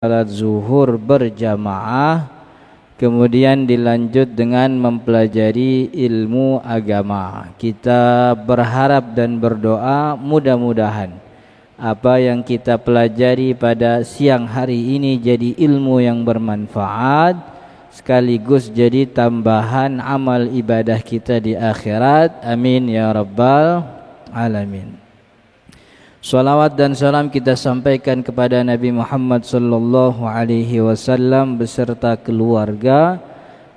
salat zuhur berjamaah, kemudian dilanjut dengan mempelajari ilmu agama. Kita berharap dan berdoa mudah-mudahan apa yang kita pelajari pada siang hari ini jadi ilmu yang bermanfaat, sekaligus jadi tambahan amal ibadah kita di akhirat. Amin ya rabbal alamin. Salawat dan salam kita sampaikan kepada Nabi Muhammad sallallahu alaihi wasallam beserta keluarga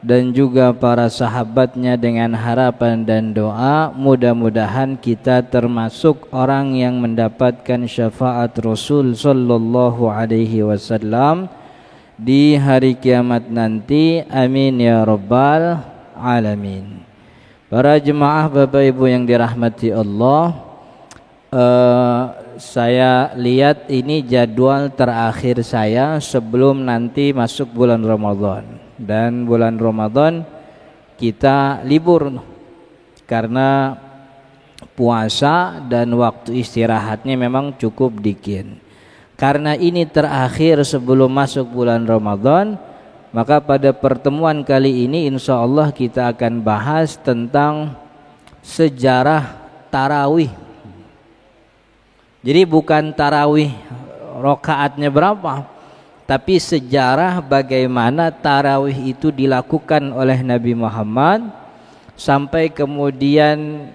dan juga para sahabatnya, dengan harapan dan doa mudah-mudahan kita termasuk orang yang mendapatkan syafaat Rasul sallallahu alaihi wasallam di hari kiamat nanti. Amin ya rabbal alamin. Para jemaah Bapak Ibu yang dirahmati Allah, saya lihat ini jadwal terakhir saya sebelum nanti masuk bulan Ramadan. Dan bulan Ramadan kita libur karena puasa dan waktu istirahatnya memang cukup dikit. Karena ini terakhir sebelum masuk bulan Ramadan, maka pada pertemuan kali ini insya Allah kita akan bahas tentang sejarah tarawih. Jadi bukan tarawih rokaatnya berapa, tapi sejarah bagaimana tarawih itu dilakukan oleh Nabi Muhammad sampai kemudian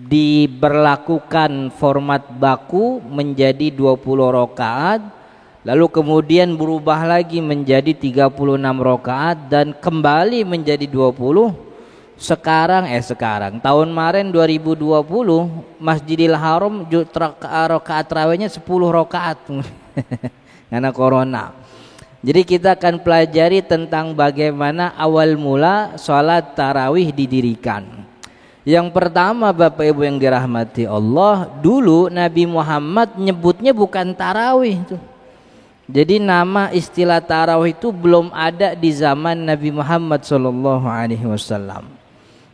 diberlakukan format baku menjadi 20 rakaat, lalu kemudian berubah lagi menjadi 36 rakaat dan kembali menjadi 20. Sekarang tahun kemarin 2020 Masjidil Haram rakaat tarawihnya 10 rakaat karena corona. Jadi kita akan pelajari tentang bagaimana awal mula sholat tarawih didirikan. Yang pertama Bapak Ibu yang dirahmati Allah, dulu Nabi Muhammad nyebutnya bukan tarawih tuh. Jadi nama istilah tarawih itu belum ada di zaman Nabi Muhammad SAW.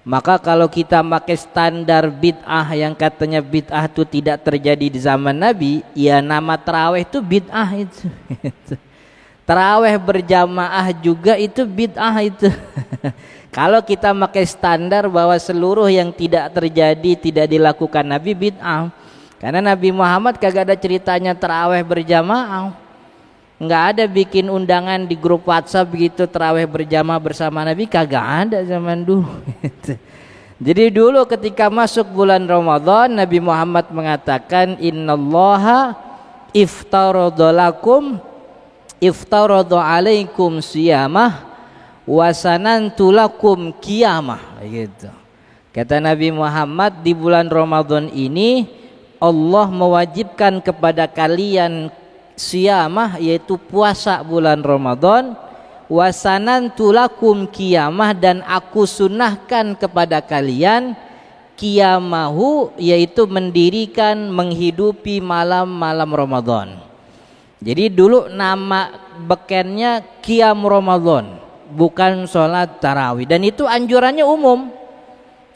Maka kalau kita pakai standar bid'ah yang katanya bid'ah itu tidak terjadi di zaman Nabi, ya nama tarawih itu bid'ah itu. Tarawih berjamaah juga itu bid'ah itu. Kalau kita pakai standar bahwa seluruh yang tidak terjadi tidak dilakukan Nabi bid'ah. Karena Nabi Muhammad kagak ada ceritanya tarawih berjamaah. Nggak ada bikin undangan di grup WhatsApp begitu tarawih berjamaah bersama Nabi, kagak ada zaman dulu. Jadi dulu ketika masuk bulan Ramadan, Nabi Muhammad mengatakan innallaha iftaradha alaikum siyamah wa sanantu lakum qiyamah, gitu. Kata Nabi Muhammad, di bulan Ramadan ini Allah mewajibkan kepada kalian siyamah, yaitu puasa bulan Ramadan, wasanantu lakum qiyamah, dan aku sunnahkan kepada kalian qiyamahu, yaitu mendirikan, menghidupi malam-malam Ramadan. Jadi dulu nama bekennya qiyam Ramadan, bukan sholat tarawih, dan itu anjurannya umum.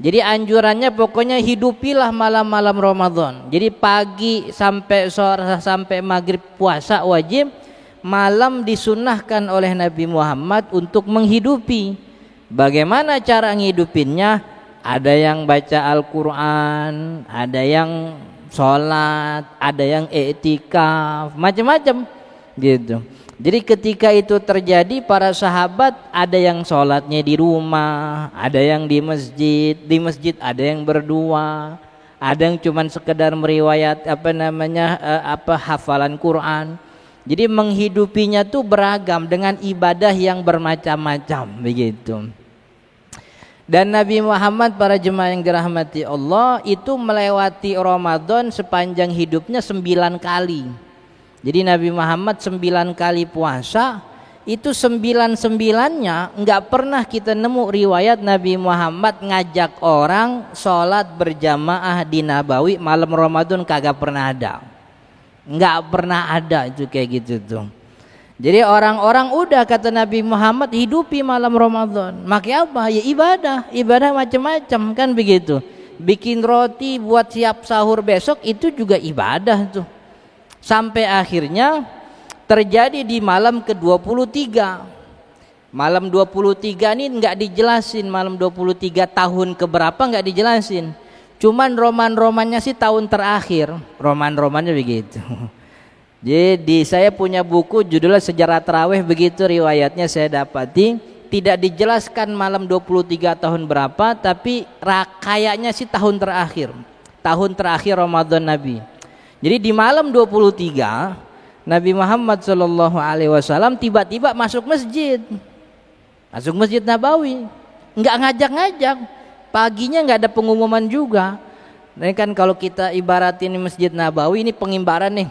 Jadi anjurannya pokoknya hidupilah malam-malam Ramadan. Jadi pagi sampai sore sampai maghrib puasa wajib, malam disunahkan oleh Nabi Muhammad untuk menghidupi. Bagaimana cara ngidupinnya? Ada yang baca Al-Quran, ada yang sholat, ada yang i'tikaf, macam-macam gitu. Jadi ketika itu terjadi, para sahabat ada yang sholatnya di rumah, ada yang di masjid ada yang berdua, ada yang cuman sekedar meriwayat hafalan Quran. Jadi menghidupinya tuh beragam dengan ibadah yang bermacam-macam begitu. Dan Nabi Muhammad, para jemaah yang dirahmati Allah, itu melewati Ramadan sepanjang hidupnya 9 kali. Jadi Nabi Muhammad 9 kali puasa, itu 9-9-nya nggak pernah kita nemu riwayat Nabi Muhammad ngajak orang sholat berjamaah di Nabawi malam Ramadan, kagak pernah ada. Nggak pernah ada itu kayak gitu tuh. Jadi orang-orang udah kata Nabi Muhammad hidupi malam Ramadan. Makanya apa? Ya ibadah macam-macam kan begitu. Bikin roti buat siap sahur besok itu juga ibadah tuh. Sampai akhirnya terjadi di malam ke-23. Malam 23 ini nggak dijelasin malam 23 tahun keberapa, nggak dijelasin. Cuman roman-romannya sih tahun terakhir, roman-romannya begitu. Jadi saya punya buku judulnya Sejarah Tarawih, begitu riwayatnya saya dapati. Tidak dijelaskan malam 23 tahun berapa, tapi kayaknya sih tahun terakhir Ramadan Nabi. Jadi di malam 23 Nabi Muhammad SAW tiba-tiba masuk masjid Nabawi, nggak ngajak-ngajak. Paginya nggak ada pengumuman juga. Ini kan kalau kita ibaratin Masjid Nabawi ini pengimbaran nih.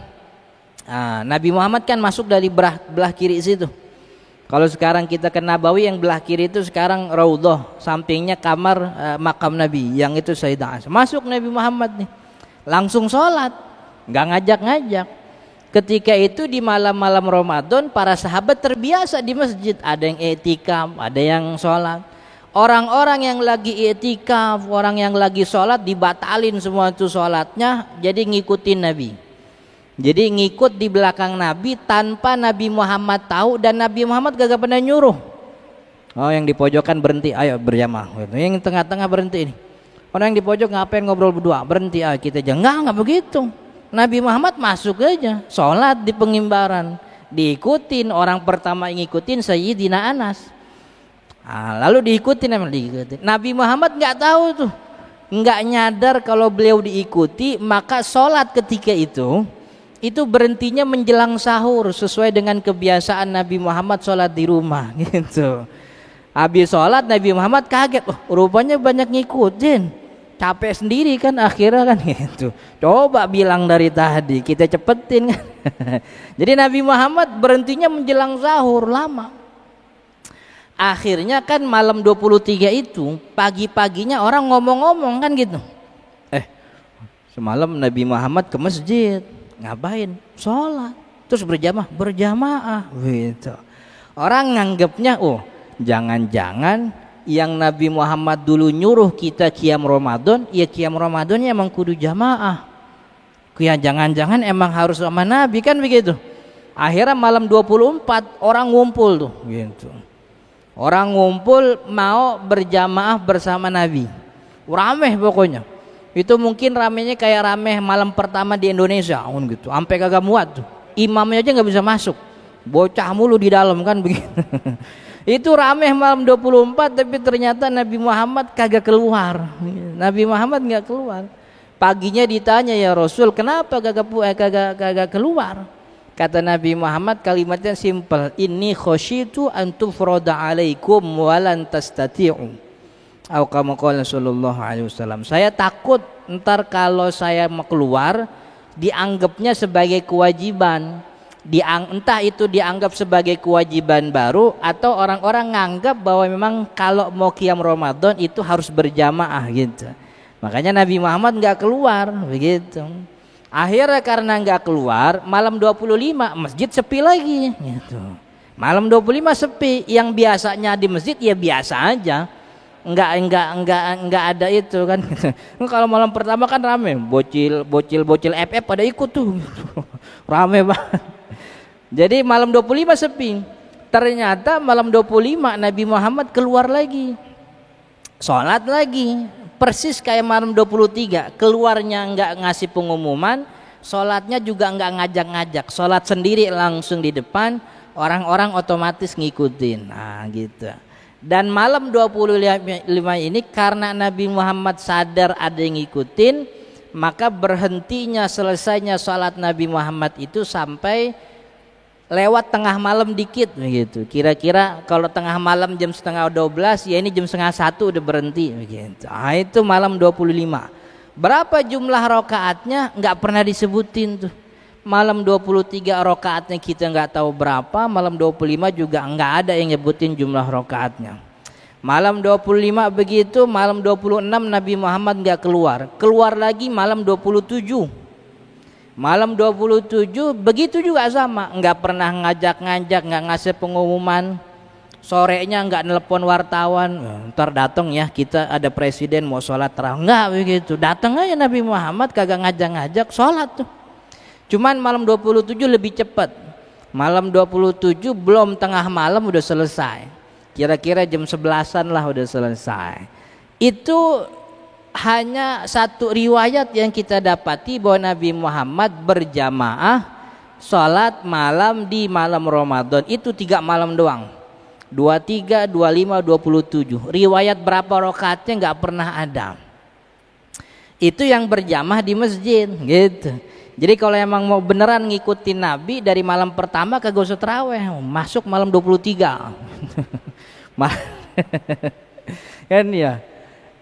Nah, Nabi Muhammad kan masuk dari belah kiri situ. Kalau sekarang kita ke Nabawi, yang belah kiri itu sekarang Raudhah, sampingnya kamar makam Nabi, yang itu Sayyidah Aisyah. Masuk Nabi Muhammad nih, langsung sholat, nggak ngajak-ngajak. Ketika itu di malam-malam Ramadan, para sahabat terbiasa di masjid, ada yang i'tikaf, ada yang sholat. Orang-orang yang lagi i'tikaf, orang yang lagi sholat dibatalin semua itu sholatnya, jadi ngikutin Nabi. Jadi ngikut di belakang Nabi tanpa Nabi Muhammad tahu, dan Nabi Muhammad gak pernah nyuruh. Oh, yang di pojokan berhenti, ayo berjamaah. Yang tengah-tengah berhenti ini. Orang yang di pojok ngapain ngobrol berdua? Berhenti, ayo kita aja. Enggak begitu. Nabi Muhammad masuk aja, sholat di pengimbaran, diikutin. Orang pertama yang ngikutin Sayyidina Anas. Lalu diikutin. Nabi Muhammad nggak tahu tuh, nggak nyadar kalau beliau diikuti, maka sholat ketika itu berhentinya menjelang sahur sesuai dengan kebiasaan Nabi Muhammad sholat di rumah gitu. Habis sholat Nabi Muhammad kaget, rupanya banyak ngikutin, capek sendiri kan akhirnya kan gitu. Coba bilang dari tadi kita cepetin kan. Jadi Nabi Muhammad berhentinya menjelang sahur lama. Akhirnya kan malam 23 itu pagi-paginya orang ngomong-ngomong kan gitu. Semalam Nabi Muhammad ke masjid, ngapain? Sholat. Terus berjamaah gitu. Orang nganggapnya, jangan-jangan yang Nabi Muhammad dulu nyuruh kita qiyam Ramadan, ya qiyam Ramadannya emang kudu jamaah. Ya jangan-jangan emang harus sama Nabi kan begitu. Akhirnya malam 24 orang ngumpul tuh gitu. Orang ngumpul mau berjamaah bersama Nabi. Rameh pokoknya. Itu mungkin ramenya kayak rameh malam pertama di Indonesia gitu. Sampai kagak muat tuh. Imamnya aja nggak bisa masuk. Bocah mulu di dalam kan begitu. Itu rameh malam 24, tapi ternyata Nabi Muhammad kagak keluar. Nabi Muhammad nggak keluar. Paginya ditanya, ya Rasul, kenapa kagak keluar? Kata Nabi Muhammad kalimatnya simpel, inni khasyitu an tufrada alaikum walan tastati'u. Atau kama qala sallallahu alaihi wasallam. Saya takut ntar kalau saya mau keluar dianggapnya sebagai kewajiban. Entah itu dianggap sebagai kewajiban baru, atau orang-orang nganggap bahwa memang kalau mau qiyam Ramadan itu harus berjamaah gitu. Makanya Nabi Muhammad nggak keluar begitu. Akhirnya karena nggak keluar, malam 25 masjid sepi lagi gitu. Malam 25 sepi, yang biasanya di masjid ya biasa aja. Enggak ada itu kan. Kalau malam pertama kan rame, bocil FF pada ikut tuh gitu. Rame banget. Jadi malam 25 sepi. Ternyata malam 25 Nabi Muhammad keluar lagi, sholat lagi, persis kayak malam 23. Keluarnya enggak ngasih pengumuman, sholatnya juga enggak ngajak-ngajak, sholat sendiri langsung di depan, orang-orang otomatis ngikutin. Nah gitu. Dan malam 25 ini karena Nabi Muhammad sadar ada yang ngikutin, maka berhentinya selesainya sholat Nabi Muhammad itu sampai lewat tengah malam dikit begitu. Kira-kira kalau tengah malam jam setengah 12, ya ini jam setengah 1 udah berhenti begitu. Nah, itu malam 25. Berapa jumlah rakaatnya nggak pernah disebutin tuh. Malam 23 rakaatnya kita nggak tahu berapa, malam 25 juga nggak ada yang nyebutin jumlah rakaatnya. Malam 25 begitu, malam 26 Nabi Muhammad nggak keluar. Keluar lagi malam 27. Malam 27 begitu juga sama, nggak pernah ngajak-ngajak, nggak ngasih pengumuman. Sorenya nggak nelpon wartawan, ntar datang ya kita ada presiden mau sholat tarawih, nggak begitu. Datang aja Nabi Muhammad kagak ngajak-ngajak sholat tuh. Cuman malam 27 lebih cepat. Malam 27 belum tengah malam udah selesai. Kira-kira jam 11-an lah udah selesai. Itu hanya satu riwayat yang kita dapati bahwa Nabi Muhammad berjamaah sholat malam di malam Ramadan. Itu 3 malam doang, 23, 25, 27. Riwayat berapa rakaatnya nggak pernah ada. Itu yang berjamaah di masjid gitu. Jadi kalau emang mau beneran ngikutin Nabi dari malam pertama kagak usah taraweh, masuk malam 23. Kan ya.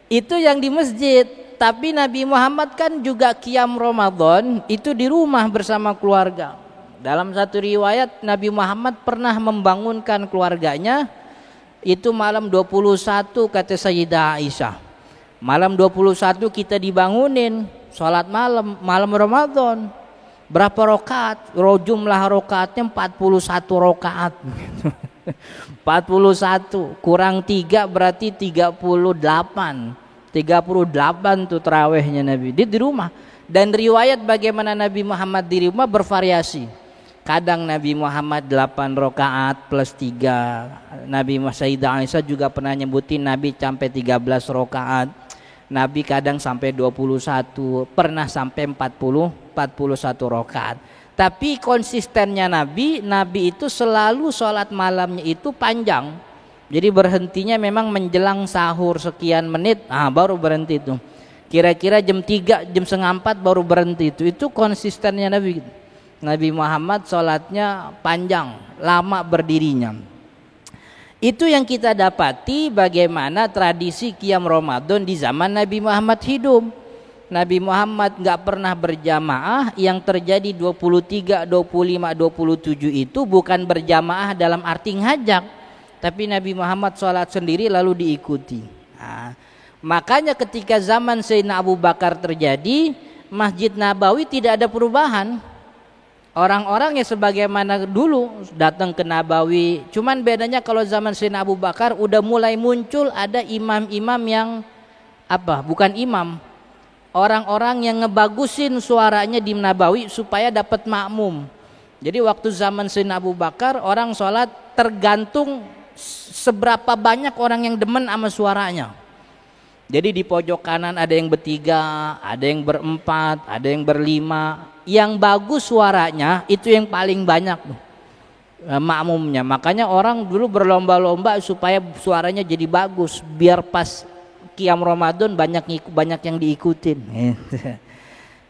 Itu yang di masjid. Tapi Nabi Muhammad kan juga qiyam Ramadan itu di rumah bersama keluarga. Dalam satu riwayat Nabi Muhammad pernah membangunkan keluarganya itu malam 21, kata Sayyidah Aisyah. Malam 21 kita dibangunin sholat malam Ramadan. Berapa rakaat? Jumlah rakaatnya 41 rakaat. 41 kurang 3 berarti 38 tuh tarawihnya Nabi di rumah. Dan riwayat bagaimana Nabi Muhammad di rumah bervariasi. Kadang Nabi Muhammad 8 rakaat plus 3. Nabi Sayyidah Aisyah juga pernah nyebutin Nabi sampai 13 rakaat. Nabi kadang sampai 21, pernah sampai 41 rakaat. Tapi konsistennya Nabi itu selalu sholat malamnya itu panjang. Jadi berhentinya memang menjelang sahur sekian menit, baru berhenti itu. Kira-kira jam 3, jam setengah 4 baru berhenti itu. Itu konsistennya Nabi. Nabi Muhammad sholatnya panjang, lama berdirinya. Itu yang kita dapati bagaimana tradisi qiyam Ramadan di zaman Nabi Muhammad hidup. Nabi Muhammad nggak pernah berjamaah. Yang terjadi 23, 25, 27 itu bukan berjamaah dalam arti ngajak, tapi Nabi Muhammad sholat sendiri lalu diikuti. Makanya ketika zaman Sayyidina Abu Bakar terjadi, Masjid Nabawi tidak ada perubahan. Orang-orang yang sebagaimana dulu datang ke Nabawi. Cuman bedanya kalau zaman Sayyidina Abu Bakar udah mulai muncul ada imam-imam yang bukan imam, orang-orang yang ngebagusin suaranya di Nabawi supaya dapat makmum. Jadi waktu zaman Sayyidina Abu Bakar orang sholat tergantung seberapa banyak orang yang demen sama suaranya. Jadi di pojok kanan ada yang bertiga, ada yang berempat, ada yang berlima. Yang bagus suaranya itu yang paling banyak makmumnya. Makanya orang dulu berlomba-lomba supaya suaranya jadi bagus, biar pas qiyam Ramadan banyak yang diikutin.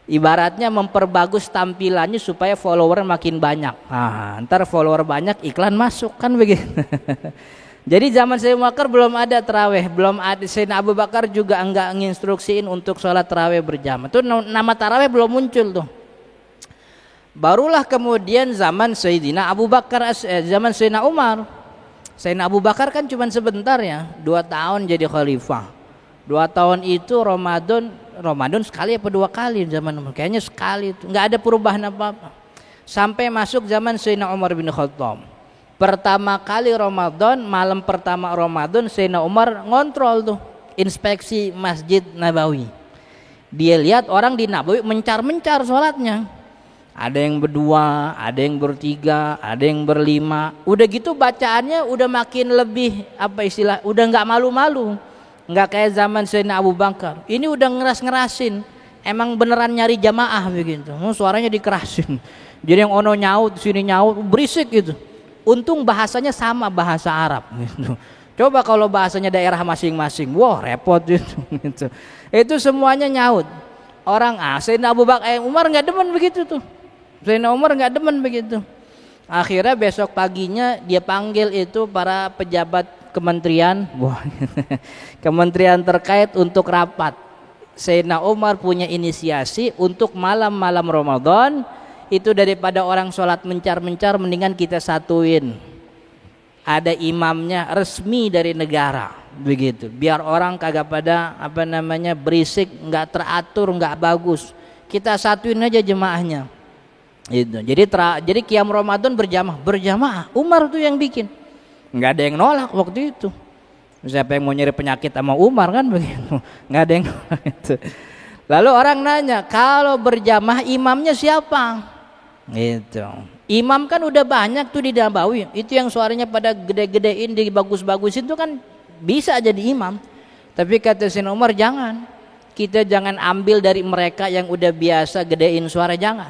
Ibaratnya memperbagus tampilannya supaya follower makin banyak. Ntar follower banyak iklan masuk kan begitu. Jadi zaman Sayyidina Abu Bakar belum ada taraweh, belum ada. Sayyidina Abu Bakar juga enggak nginstruksiin untuk sholat taraweh berjamaah. Itu nama taraweh belum muncul tuh. Barulah kemudian zaman Sayyidina Abu Bakar, zaman Sayyidina Umar. Sayyidina Abu Bakar kan cuma sebentar ya, 2 tahun jadi khalifah. 2 tahun itu Ramadan sekali apa 2 kali zaman Umar? Kayaknya sekali itu, nggak ada perubahan apa-apa. Sampai masuk zaman Sayyidina Umar bin Khattab. Pertama kali Ramadan, malam pertama Ramadan, Sayyidina Umar ngontrol tuh, inspeksi Masjid Nabawi. Dia lihat orang di Nabawi mencar-mencar sholatnya. Ada yang berdua, ada yang bertiga, ada yang berlima. Udah gitu bacaannya udah makin lebih udah nggak malu-malu. Nggak kayak zaman Sayyidina Abu Bakar. Ini udah ngeras-ngerasin. Emang beneran nyari jamaah begitu. Suaranya dikerasin. Jadi yang ono nyaut, sini nyaut, berisik gitu. Untung bahasanya sama bahasa Arab gitu. Coba kalau bahasanya daerah masing-masing, wah repot gitu. Itu semuanya nyaut. Orang Sayyidina Abu Bakar, Umar nggak demen begitu tuh. Sayyidina Umar nggak demen begitu. Akhirnya besok paginya dia panggil itu para pejabat kementerian, kementerian terkait untuk rapat. Sayyidina Umar punya inisiasi untuk malam-malam Ramadan itu daripada orang sholat mencar-mencar mendingan kita satuin. Ada imamnya resmi dari negara begitu. Biar orang kagak pada berisik, nggak teratur, nggak bagus. Kita satuin aja jemaahnya. Itu. Jadi qiyam Ramadan berjamaah. Umar tuh yang bikin. Nggak ada yang nolak waktu itu. Siapa yang mau nyari penyakit sama Umar kan begitu. Nggak ada yang nolak itu. Lalu orang nanya, kalau berjamaah imamnya siapa? Gitu. Imam kan udah banyak tuh di Nabawi. Itu yang suaranya pada gede-gedein, dibagus-bagusin itu kan bisa jadi imam. Tapi kata Sayyidina Umar, jangan. Kita jangan ambil dari mereka yang udah biasa gedein suara, jangan.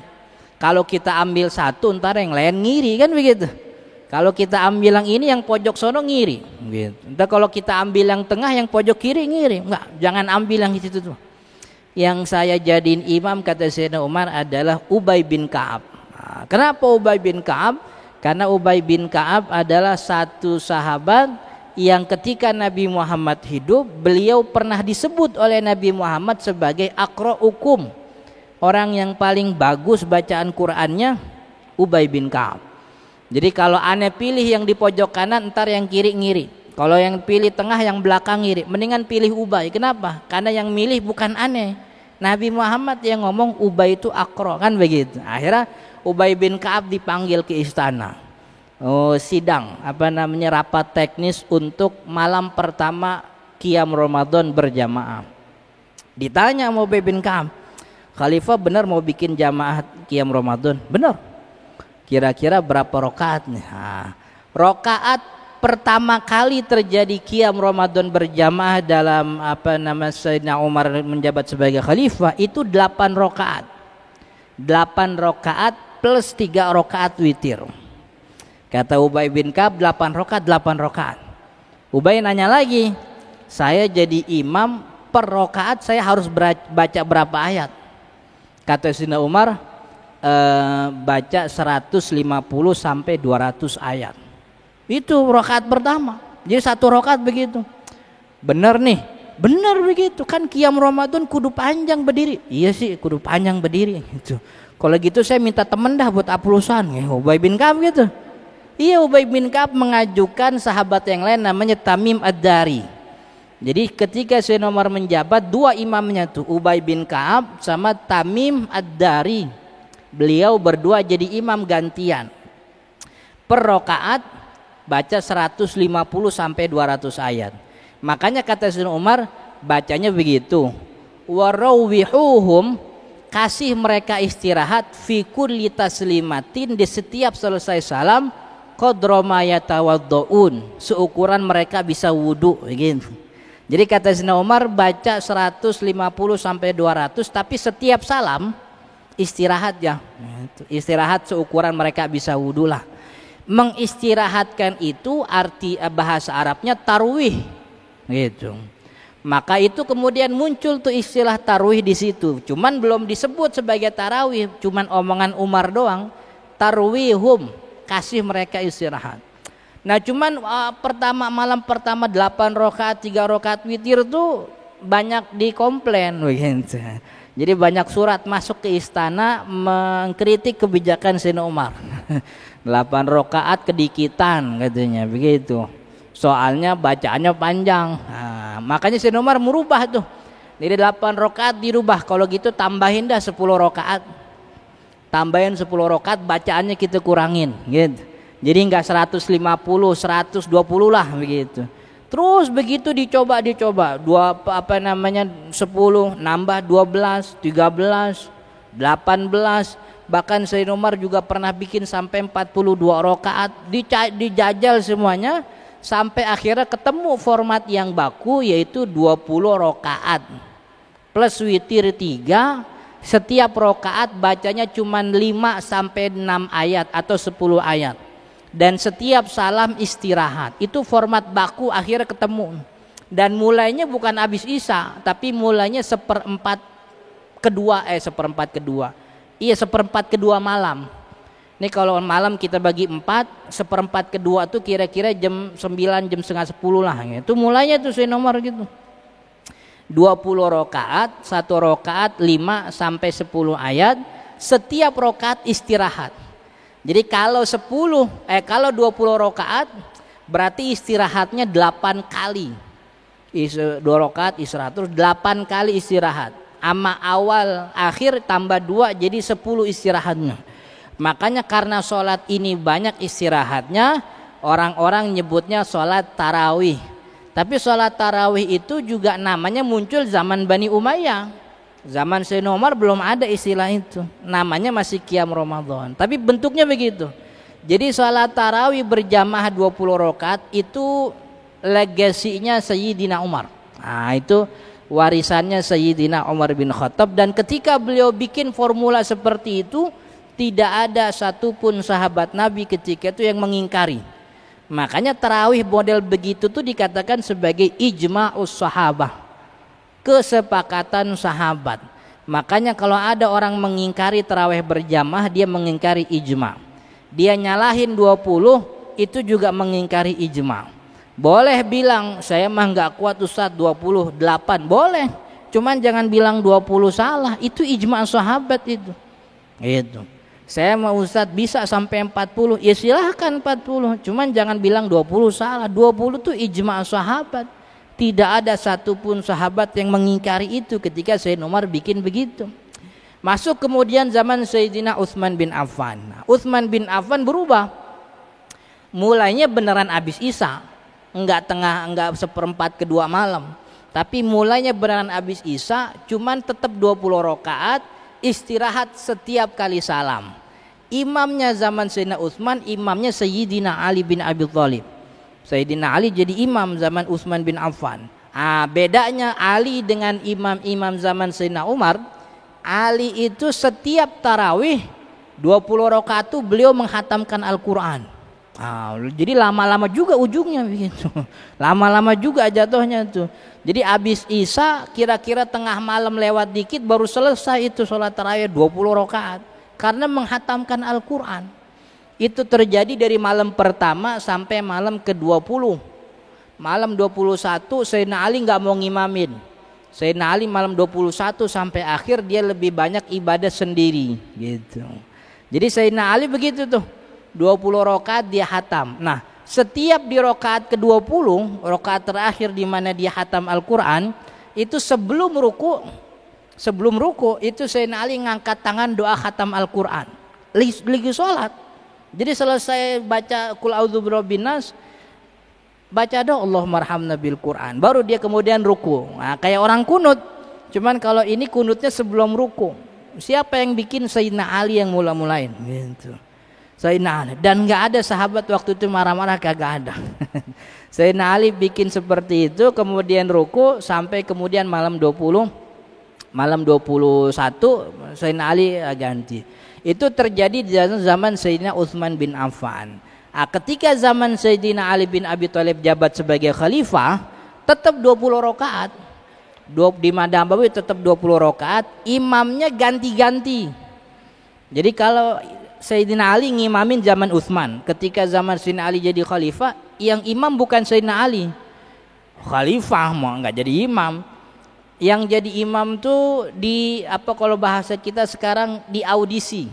Kalau kita ambil satu, ntar yang lain ngiri kan begitu. Kalau kita ambil yang ini, yang pojok sono ngiri. Gitu. Ntar kalau kita ambil yang tengah, yang pojok kiri ngiri. Enggak, jangan ambil yang itu tuh. Yang saya jadiin imam kata Sayyidina Umar adalah Ubay bin Ka'ab. Nah, kenapa Ubay bin Ka'ab? Karena Ubay bin Ka'ab adalah satu sahabat yang ketika Nabi Muhammad hidup, beliau pernah disebut oleh Nabi Muhammad sebagai aqra'ukum. Orang yang paling bagus bacaan Qur'annya Ubay bin Ka'ab. Jadi kalau aneh pilih yang di pojok kanan, ntar yang kiri ngiri. Kalau yang pilih tengah, yang belakang ngiri. Mendingan pilih Ubay. Kenapa? Karena yang milih bukan aneh. Nabi Muhammad yang ngomong Ubay itu aqra, kan begitu. Akhirnya Ubay bin Ka'ab dipanggil ke istana. Sidang rapat teknis untuk malam pertama Qiyam Ramadan berjamaah. Ditanya sama Ubay bin Ka'ab, Khalifah benar mau bikin jamaah Qiyam Ramadan? Benar. Kira-kira berapa rakaatnya? Rakaat pertama kali terjadi Qiyam Ramadan berjamaah dalam Sayyidina Umar menjabat sebagai khalifah itu 8 rakaat. 8 rakaat plus 3 rakaat witir. Kata Ubay bin Ka'ab 8 rakaat, 8 rakaat. Ubay nanya lagi, saya jadi imam per rakaat saya harus baca berapa ayat? Kata Sayyidina Umar, baca 150 sampai 200 ayat. Itu rakaat pertama. Jadi 1 rakaat begitu. Benar nih, benar begitu. Kan Qiyam Ramadan kudu panjang berdiri. Iya sih, kudu panjang berdiri gitu. Kalau gitu saya minta temen dah buat aplusan. Ubay bin Ka'ab gitu. Iya, Ubay bin Ka'ab mengajukan sahabat yang lain namanya Tamim Ad-Dari. Jadi ketika Sayyidina Umar menjabat, 2 imamnya tuh Ubay bin Ka'ab sama Tamim Ad-Dari. Beliau berdua jadi imam gantian. Per rakaat baca 150 sampai 200 ayat. Makanya kata Sayyidina Umar bacanya begitu. Warawwihuhum, kasih mereka istirahat fi kulli taslimatin, di setiap selesai salam, qadra ma yatawaddaun, seukuran mereka bisa wudu gitu. Jadi kata Sayyidina Umar baca 150 sampai 200 tapi setiap salam istirahat ya. Istirahat seukuran mereka bisa wudu lah. Mengistirahatkan itu arti bahasa Arabnya tarwih gitu. Maka itu kemudian muncul tuh istilah tarwih di situ. Cuman belum disebut sebagai tarawih, cuman omongan Umar doang. Tarwihum, kasih mereka istirahat. Nah cuman malam pertama 8 rakaat 3 rakaat witir tuh banyak dikomplain begitu. Jadi banyak surat masuk ke istana mengkritik kebijakan Sayyidina Umar. 8 rakaat kedikitan katanya begitu. Soalnya bacaannya panjang. Nah, makanya Sayyidina Umar merubah tuh. Dari 8 rakaat dirubah. Kalau gitu tambahin dah 10 rakaat. Tambahin 10 rakaat, bacaannya kita kurangin gitu. Jadi enggak 150, 120 lah begitu. Terus begitu dicoba 10 nambah 12, 13, 18, bahkan Sayyidina Umar juga pernah bikin sampai 42 rakaat, dijajal semuanya sampai akhirnya ketemu format yang baku yaitu 20 rakaat plus witir 3, setiap rakaat bacanya cuma 5 sampai 6 ayat atau 10 ayat. Dan setiap salam istirahat. Itu format baku akhirnya ketemu. Dan mulainya bukan habis Isya, tapi mulainya seperempat kedua. Iya, seperempat kedua malam. Ini kalau malam kita bagi 4, seperempat kedua tuh kira-kira jam 9, jam setengah 10 lah. Itu mulainya tuh Sayyidina Umar gitu. 20 rakaat, 1 rakaat 5 sampai 10 ayat, setiap rakaat istirahat. Jadi kalau 20 rakaat berarti istirahatnya 8 kali. 2 rakaat istirahat, terus 8 kali istirahat. Ama awal akhir tambah 2 jadi 10 istirahatnya. Makanya karena sholat ini banyak istirahatnya, orang-orang nyebutnya sholat tarawih. Tapi sholat tarawih itu juga namanya muncul zaman Bani Umayyah. Zaman Sayyidina Umar belum ada istilah itu, namanya masih qiyam Ramadan, tapi bentuknya begitu. Jadi salat tarawih berjamaah 20 rakaat itu legasinya Sayyidina Umar. Nah, itu warisannya Sayyidina Umar bin Khattab, dan ketika beliau bikin formula seperti itu, tidak ada satupun sahabat Nabi ketika itu yang mengingkari. Makanya tarawih model begitu tuh dikatakan sebagai ijma'us sahabah, kesepakatan sahabat. Makanya kalau ada orang mengingkari tarawih berjamaah, dia mengingkari ijma'. Dia nyalahin 20, itu juga mengingkari ijma'. Boleh bilang saya mah nggak kuat Ustaz 28, boleh. Cuman jangan bilang 20 salah, itu ijma' sahabat itu. Itu. Saya mau Ustaz bisa sampai 40, ya silahkan 40. Cuman jangan bilang 20 salah. 20 itu ijma' sahabat. Tidak ada satupun sahabat yang mengingkari itu ketika Sayyidina Umar bikin begitu. Masuk kemudian zaman Sayyidina Utsman bin Affan. Utsman bin Affan berubah. Mulainya beneran habis Isya, enggak seperempat kedua malam. Tapi mulainya beneran habis Isya, cuman tetap 20 rakaat, istirahat setiap kali salam. Imamnya zaman Sayyidina Utsman, imamnya Sayyidina Ali bin Abi Thalib. Sayyidina Ali jadi imam zaman Utsman bin Affan. Bedanya Ali dengan imam-imam zaman Sayyidina Umar, Ali itu setiap tarawih 20 rakaat itu beliau menghatamkan Al-Quran. Jadi lama-lama juga ujungnya begitu. Lama-lama juga jatuhnya tuh. Jadi habis Isya kira-kira tengah malam lewat dikit baru selesai itu sholat tarawih 20 rakaat karena menghatamkan Al-Quran. Itu terjadi dari malam pertama sampai malam ke-20. Malam 21 Sayyidina Ali nggak mau ngimamin. Sayyidina Ali malam 21 sampai akhir dia lebih banyak ibadah sendiri gitu. Jadi Sayyidina Ali begitu tuh, 20 rakaat dia hatam. Nah, setiap di rakaat ke-20, rakaat terakhir di mana dia hatam Al-Quran, itu sebelum ruku itu Sayyidina Ali ngangkat tangan doa hatam Al-Quran. Lagi sholat. Jadi selesai baca Qul a'udzu birabbin nas, baca doa Allahumma arhamna bil Quran, baru dia kemudian ruku. Nah, kayak orang kunut. Cuman kalau ini kunutnya sebelum ruku. Siapa yang bikin? Sayyidina Ali yang mula-mulain gitu. Sayyidina Ali, dan enggak ada sahabat waktu itu marah-marah, kagak ada. Sayyidina Ali bikin seperti itu, kemudian ruku sampai kemudian malam 20, malam 21 Sayyidina Ali ganti. Itu terjadi di zaman Sayyidina Utsman bin Affan. Ketika zaman Sayyidina Ali bin Abi Thalib jabat sebagai khalifah, tetap 20 rakaat. Di Madinah Nabawi tetap 20 rakaat, imamnya ganti-ganti. Jadi kalau Sayyidina Ali ngimamin zaman Utsman, ketika zaman Sayyidina Ali jadi khalifah, yang imam bukan Sayyidina Ali. Khalifah mau enggak jadi imam. Yang jadi imam tuh kalau bahasa kita sekarang di audisi.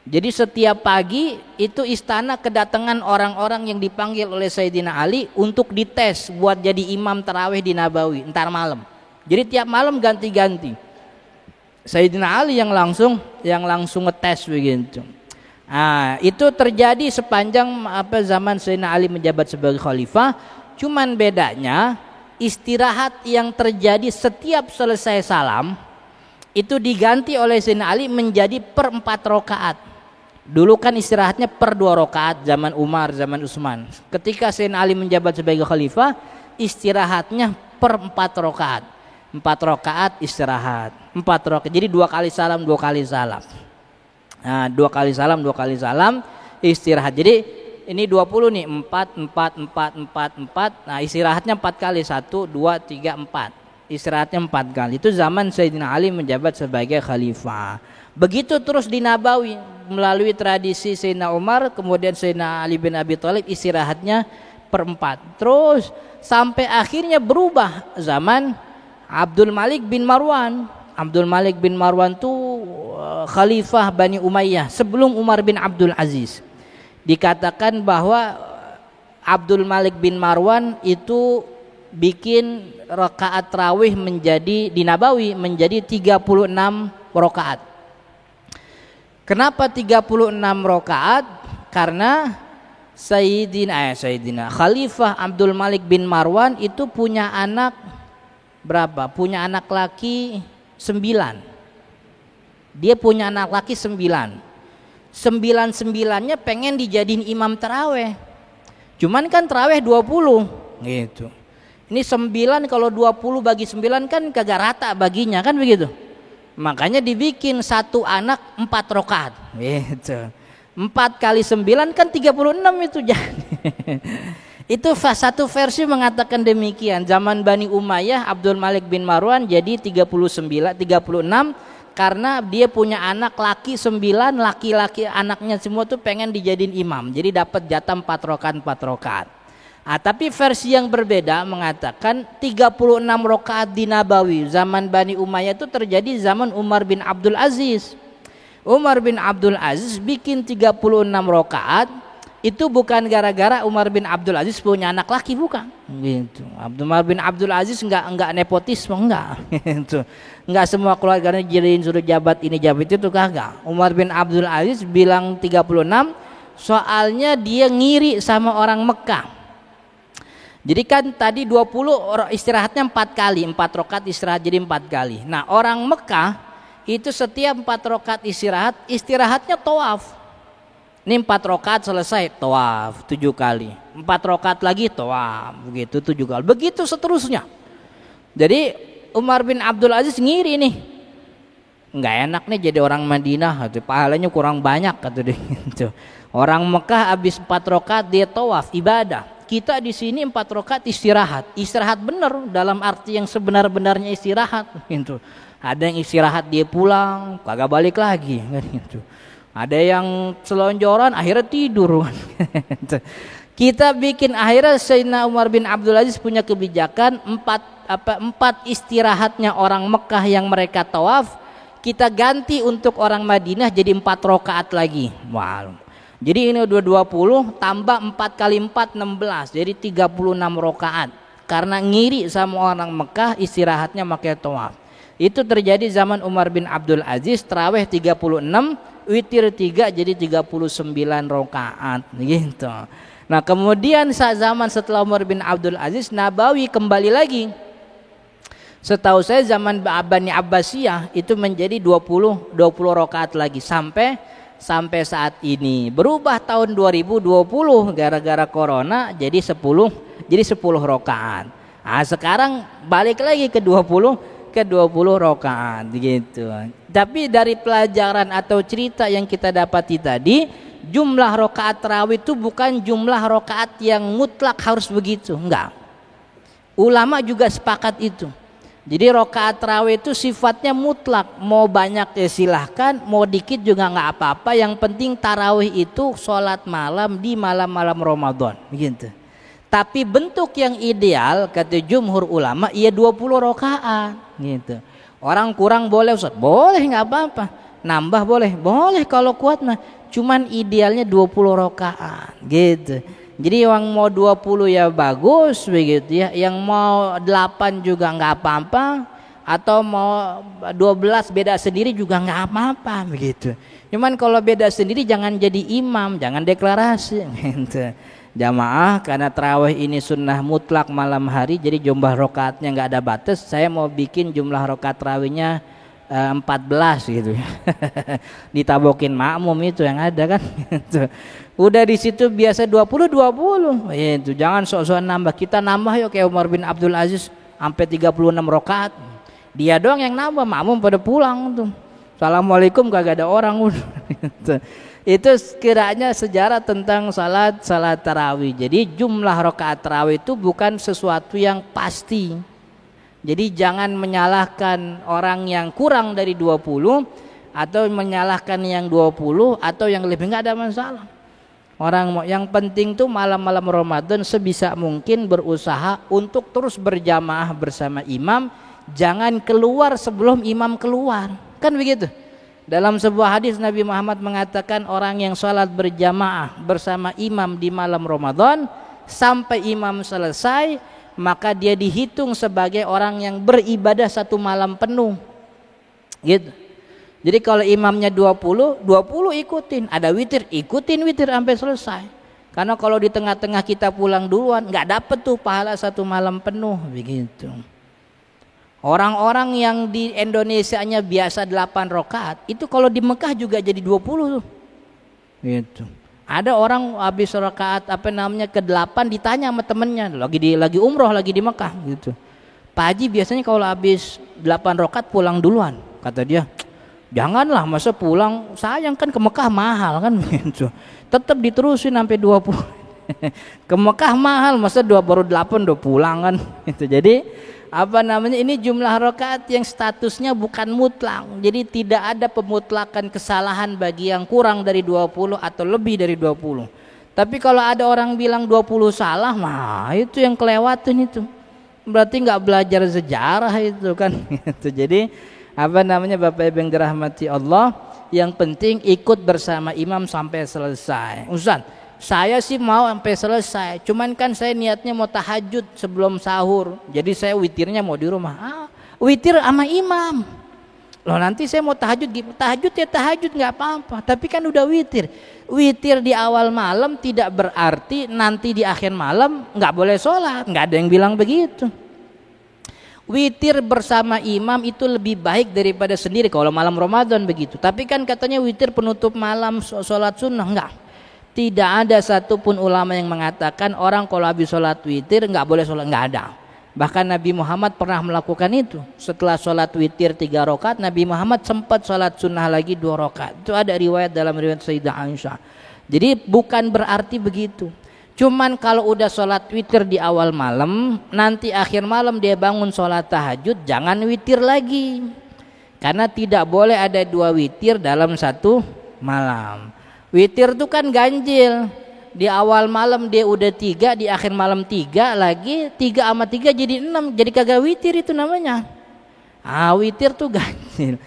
Jadi setiap pagi itu istana kedatangan orang-orang yang dipanggil oleh Sayyidina Ali untuk dites buat jadi imam tarawih di Nabawi entar malam. Jadi tiap malam ganti-ganti. Sayyidina Ali yang langsung ngetes begitu. Itu terjadi sepanjang zaman Sayyidina Ali menjabat sebagai khalifah. Cuman bedanya istirahat yang terjadi setiap selesai salam itu diganti oleh Sayyidina Ali menjadi per 4 rakaat. Dulu kan istirahatnya per 2 rakaat zaman Umar, zaman Utsman. Ketika Sayyidina Ali menjabat sebagai khalifah, istirahatnya per 4 rakaat. 4 rakaat istirahat, 4 rakaat. Jadi 2 kali salam, 2 kali salam. 2 kali salam, 2 kali salam, istirahat. Jadi ini 20 nih, 4. Nah, istirahatnya 4 kali, 1, 2, 3, 4. Istirahatnya 4 kali. Itu zaman Sayyidina Ali menjabat sebagai khalifah. Begitu terus di Nabawi melalui tradisi Sayyidina Umar, kemudian Sayyidina Ali bin Abi Thalib istirahatnya per 4. Terus sampai akhirnya berubah zaman Abdul Malik bin Marwan. Abdul Malik bin Marwan itu khalifah Bani Umayyah sebelum Umar bin Abdul Aziz. Dikatakan bahwa Abdul Malik bin Marwan itu bikin rakaat tarawih menjadi di Nabawi menjadi 36 rakaat. Kenapa 36 rakaat? Karena Sayyidina Khalifah Abdul Malik bin Marwan itu punya anak berapa? Punya anak laki 9. Dia punya anak laki 9. 9-9-nya pengen dijadiin imam taraweh. Cuman kan taraweh 20 gitu. Ini 9 kalau 20 bagi 9 kan kagak rata baginya kan begitu. Makanya dibikin satu anak 4 rakaat gitu. 4 kali 9 kan 36 itu jadi. Itu satu versi mengatakan demikian. Zaman Bani Umayyah Abdul Malik bin Marwan jadi 36 karena dia punya anak laki 9, laki-laki anaknya semua tuh pengen dijadiin imam. Jadi dapat jatah 4 rakaat. Tapi versi yang berbeda mengatakan 36 rakaat di Nabawi zaman Bani Umayyah itu terjadi zaman Umar bin Abdul Aziz. Umar bin Abdul Aziz bikin 36 rakaat itu bukan gara-gara Umar bin Abdul Aziz punya anak laki, bukan gitu. Umar bin Abdul Aziz enggak nepotisme, enggak gitu. Enggak semua keluarganya jadiin suruh jabat ini jabat itu kagak. Umar bin Abdul Aziz bilang 36 soalnya dia ngiri sama orang Mekah. Jadi kan tadi 20 istirahatnya 4 kali, 4 rakaat istirahat jadi 4 kali. Nah, orang Mekah itu setiap 4 rakaat istirahatnya tawaf. Ini 4 rakaat selesai tawaf 7 kali. 4 rakaat lagi tawaf begitu 7 kali. Begitu seterusnya. Jadi Umar bin Abdul Aziz ngiri nih. Enggak enak nih jadi orang Madinah, pahalanya kurang banyak kata dia gitu. Orang Mekah habis 4 rakaat dia tawaf ibadah. Kita di sini 4 rakaat istirahat benar dalam arti yang sebenar-benarnya istirahat gitu. Ada yang istirahat dia pulang kagak balik lagi kan gitu. Ada yang selonjoran akhirnya tidur. Kita bikin akhirnya Sayyidina Umar bin Abdul Aziz punya kebijakan 4 istirahatnya orang Mekah yang mereka tawaf kita ganti untuk orang Madinah jadi 4 rakaat lagi. Wow. Jadi ini udah 20 tambah 4 kali 4 16 jadi 36 rakaat. Karena ngiri sama orang Mekah istirahatnya pakai tawaf. Itu terjadi zaman Umar bin Abdul Aziz, tarawih 36, witir 3 jadi 39 rakaat gitu. Nah, kemudian saat zaman setelah Umar bin Abdul Aziz, Nabawi kembali lagi. Setahu saya zaman Bani Abbasiyah itu menjadi 20 rakaat lagi sampai saat ini. Berubah tahun 2020 gara-gara corona jadi 10 rakaat. Nah, sekarang balik lagi ke 20 rakaat gitu. Tapi dari pelajaran atau cerita yang kita dapati tadi, jumlah rakaat tarawih itu bukan jumlah rakaat yang mutlak harus begitu, enggak. Ulama juga sepakat itu. Jadi rakaat tarawih itu sifatnya mutlak, mau banyak ya silahkan, mau dikit juga enggak apa-apa. Yang penting tarawih itu sholat malam di malam-malam Ramadan, begitu. Tapi bentuk yang ideal kata jumhur ulama ia 20 rakaat gitu. Orang kurang boleh Ustaz, boleh nggak apa-apa. Nambah boleh kalau kuat mah. Cuman idealnya 20 rakaat gitu. Jadi yang mau 20 ya bagus begitu ya. Yang mau 8 juga nggak apa-apa. Atau mau 12 beda sendiri juga nggak apa-apa begitu. Cuman kalau beda sendiri jangan jadi imam, jangan deklarasi gitu. Jamaah karena tarawih ini sunnah mutlak malam hari jadi jumlah rakaatnya nggak ada batas. Saya mau bikin jumlah rakaat tarawihnya 14 gitu ya. Ditabokin makmum itu yang ada kan. Udah di situ biasa 20 itu jangan sok-sokan nambah. Kita nambah yuk kayak Umar bin Abdul Aziz sampai 36 rakaat. Dia doang yang nambah, makmum pada pulang tuh. Assalamualaikum kagak ada orang udah. Itu sekiranya sejarah tentang salat tarawih. Jadi jumlah rakaat tarawih itu bukan sesuatu yang pasti. Jadi jangan menyalahkan orang yang kurang dari 20 atau menyalahkan yang 20 atau yang lebih, enggak ada masalah. Orang yang penting tuh malam-malam Ramadan sebisa mungkin berusaha untuk terus berjamaah bersama imam, jangan keluar sebelum imam keluar. Kan begitu? Dalam sebuah hadis Nabi Muhammad mengatakan orang yang sholat berjamaah bersama imam di malam Ramadan sampai imam selesai maka dia dihitung sebagai orang yang beribadah 1 malam penuh gitu. Jadi kalau imamnya 20 ikutin, ada witir ikutin witir sampai selesai. Karena kalau di tengah-tengah kita pulang duluan nggak dapet tuh pahala 1 malam penuh begitu. Orang-orang yang di Indonesianya biasa 8 rakaat, itu kalau di Mekah juga jadi 20 tuh. Gitu. Ada orang habis rakaat ke-8 ditanya sama temennya, lagi umroh lagi di Mekah gitu. Pak Haji biasanya kalau habis 8 rakaat pulang duluan. Kata dia, janganlah, masa pulang, sayang kan, ke Mekah mahal kan gitu. Tetap diterusin sampai 20. Ke Mekah mahal, masa baru 8 udah pulang kan gitu. Jadi ini jumlah rakaat yang statusnya bukan mutlak. Jadi tidak ada pemutlakan kesalahan bagi yang kurang dari 20 atau lebih dari 20. Tapi kalau ada orang bilang 20 salah, mah itu yang kelewatan itu. Berarti nggak belajar sejarah itu kan gitu. Jadi Bapak Ibu yang dirahmati Allah, yang penting ikut bersama imam sampai selesai. Ustaz, saya sih mau sampai selesai, cuman kan saya niatnya mau tahajud sebelum sahur, jadi saya witirnya mau di rumah. Witir sama imam. Loh, nanti saya mau tahajud ya tahajud nggak apa-apa, tapi kan udah witir. Witir di awal malam tidak berarti nanti di akhir malam nggak boleh sholat, nggak ada yang bilang begitu. Witir bersama imam itu lebih baik daripada sendiri kalau malam Ramadan begitu. Tapi kan katanya witir penutup malam sholat sunnah, enggak. Tidak ada satupun ulama yang mengatakan orang kalau habis sholat witir nggak boleh sholat, nggak ada. Bahkan Nabi Muhammad pernah melakukan itu. Setelah sholat witir 3 rakaat, Nabi Muhammad sempat sholat sunnah lagi 2 rakaat. Itu ada riwayat dalam riwayat Sayyidah Aisyah. Jadi bukan berarti begitu. Cuman kalau udah sholat witir di awal malam, nanti akhir malam dia bangun sholat tahajud, jangan witir lagi. Karena tidak boleh ada 2 witir dalam satu malam. Witir itu kan ganjil. Di awal malam dia udah 3, di akhir malam 3 lagi, 3 sama 3 jadi 6, jadi kagak witir itu namanya. Witir tuh ganjil.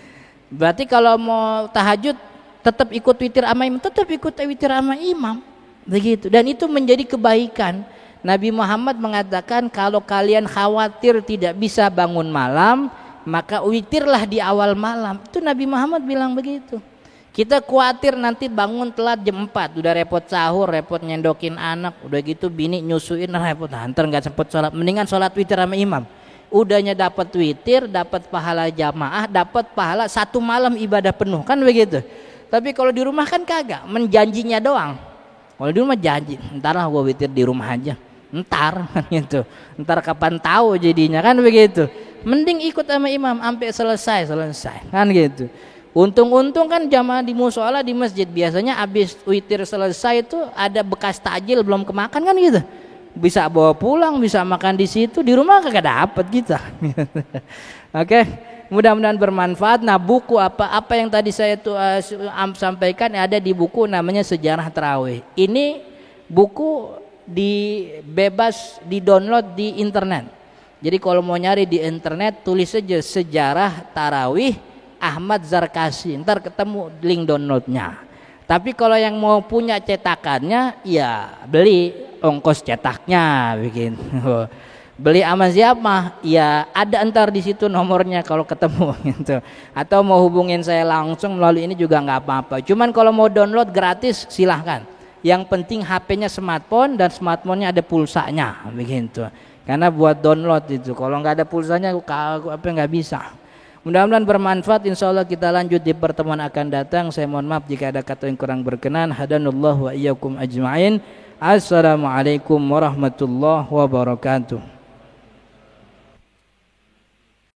Berarti kalau mau tahajud tetap ikut witir sama imam, tetap ikut witir sama imam. Begitu. Dan itu menjadi kebaikan. Nabi Muhammad mengatakan kalau kalian khawatir tidak bisa bangun malam, maka witirlah di awal malam. Itu Nabi Muhammad bilang begitu. Kita khawatir nanti bangun telat jam 4, udah repot sahur, repot nyendokin anak, udah gitu bini nyusuin, repot, ntar nggak sempet sholat. Mendingan sholat witir sama imam. Udahnya dapat witir, dapat pahala jamaah, dapat pahala 1 malam ibadah penuh, kan begitu. Tapi kalau di rumah kan kagak, menjanjinya doang. Kalau di rumah janji, ntar lah gua witir di rumah aja, ntar kan gitu. Ntar kapan tahu jadinya, kan begitu. Mending ikut sama imam sampai selesai, kan gitu. Untung-untung kan jamaah di musola di masjid biasanya habis witir selesai itu ada bekas takjil belum kemakan kan gitu. Bisa bawa pulang, bisa makan di situ, di rumah kagak dapet kita. Oke, mudah-mudahan bermanfaat. Nah, buku apa yang tadi saya sampaikan ada di buku namanya Sejarah Tarawih. Ini buku bebas di download di internet. Jadi kalau mau nyari di internet tulis saja Sejarah Tarawih Ahmad Zarkasi, ntar ketemu link downloadnya. Tapi kalau yang mau punya cetakannya, ya beli ongkos cetaknya, bikin. Beli sama siapa? Ya ada ntar di situ nomornya kalau ketemu gitu. Atau mau hubungin saya langsung melalui ini juga nggak apa-apa. Cuman kalau mau download gratis silahkan. Yang penting HP-nya smartphone dan smartphone-nya ada pulsanya, begitu. Karena buat download itu, kalau nggak ada pulsanya, nggak bisa. Mudah-mudahan bermanfaat. Insya Allah kita lanjut di pertemuan akan datang. Saya mohon maaf jika ada kata yang kurang berkenan. Hadanallahu wa iyyakum ajma'in. Assalamualaikum warahmatullahi wabarakatuh.